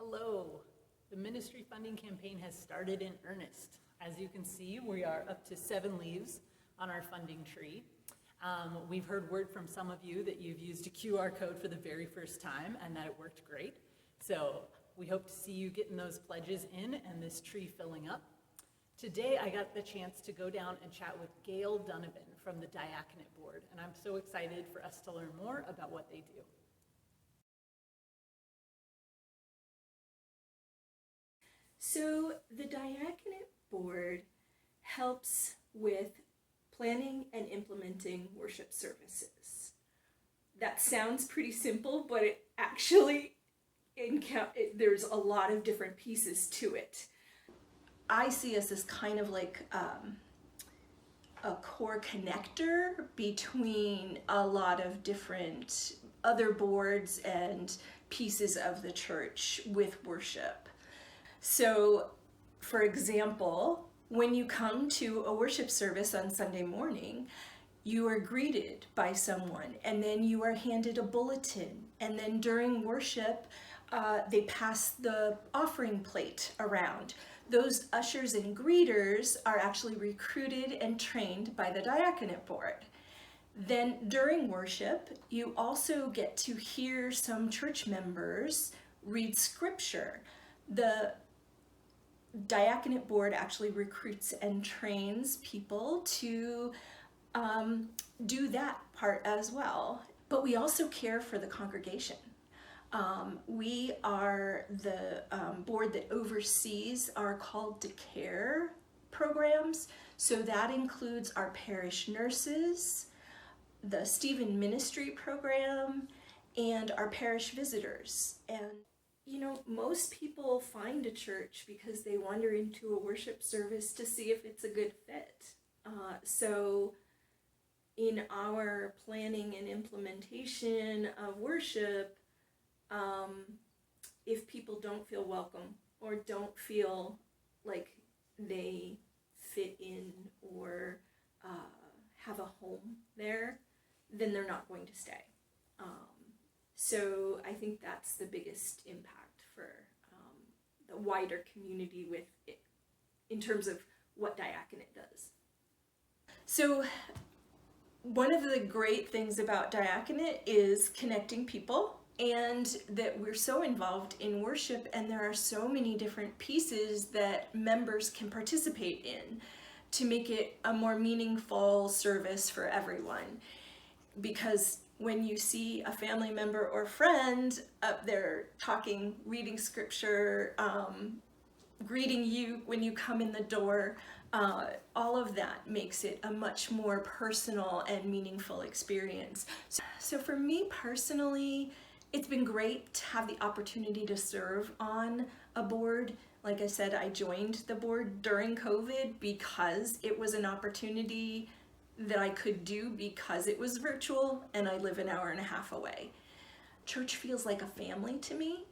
Hello. The ministry funding campaign has started in earnest. As you can see, we are up to 7 leaves on our funding tree. We've heard word from some of you that you've used a QR code for the very first time and that it worked great. So we hope to see you getting those pledges in and this tree filling up. Today I got the chance to go down and chat with Gail Donovan from the Diaconate board, and I'm so excited for us to learn more about what they do. So the Diaconate board helps with planning and implementing worship services. That sounds pretty simple, but it actually there's a lot of different pieces to it. I see us as kind of like a core connector between a lot of different other boards and pieces of the church with worship. So, for example, when you come to a worship service on Sunday morning, you are greeted by someone, and then you are handed a bulletin, and then during worship, they pass the offering plate around. Those ushers and greeters are actually recruited and trained by the Diaconate board. Then during worship, you also get to hear some church members read scripture. The Diaconate board actually recruits and trains people to do that part as well. But we also care for the congregation. We are the board that oversees our called to care programs. So that includes our parish nurses, the Stephen Ministry program, and our parish visitors. And you know, most people find a church because they wander into a worship service to see if it's a good fit. So in our planning and implementation of worship, if people don't feel welcome or don't feel like they fit in or have a home there, then they're not going to stay. So I think that's the biggest impact for the wider community with it, in terms of what Diaconate does. So one of the great things about Diaconate is connecting people, and that we're so involved in worship, and there are so many different pieces that members can participate in to make it a more meaningful service for everyone. Because when you see a family member or friend up there talking, reading scripture, greeting you when you come in the door, all of that makes it a much more personal and meaningful experience. So for me personally, it's been great to have the opportunity to serve on a board. Like I said, I joined the board during COVID because it was an opportunity that I could do because it was virtual and I live an hour and a half away. Church feels like a family to me,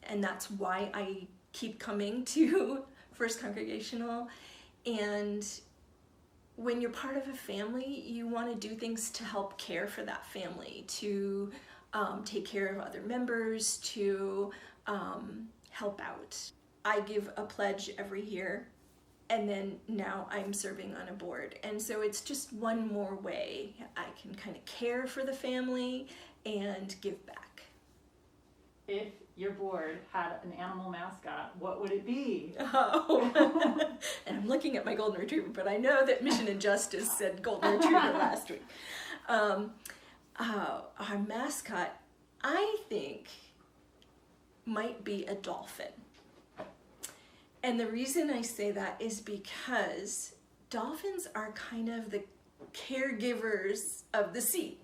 and that's why I keep coming to First Congregational. And when you're part of a family, you want to do things to help care for that family, to take care of other members, to help out. I give a pledge every year, and then now I'm serving on a board. And so it's just one more way I can kind of care for the family and give back. If your board had an animal mascot, what would it be? Oh, and I'm looking at my golden retriever, but I know that Mission and Justice said golden retriever last week. Our mascot, I think, might be a dolphin. And the reason I say that is because dolphins are kind of the caregivers of the sea.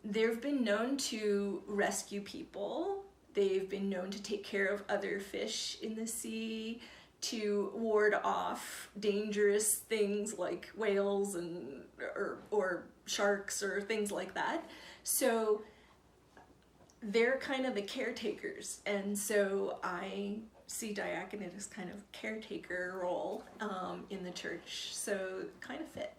They've been known to rescue people. They've been known to take care of other fish in the sea, to ward off dangerous things like whales and or sharks or things like that. So they're kind of the caretakers, and so I see Diaconate as kind of caretaker role in the church, so kind of fit.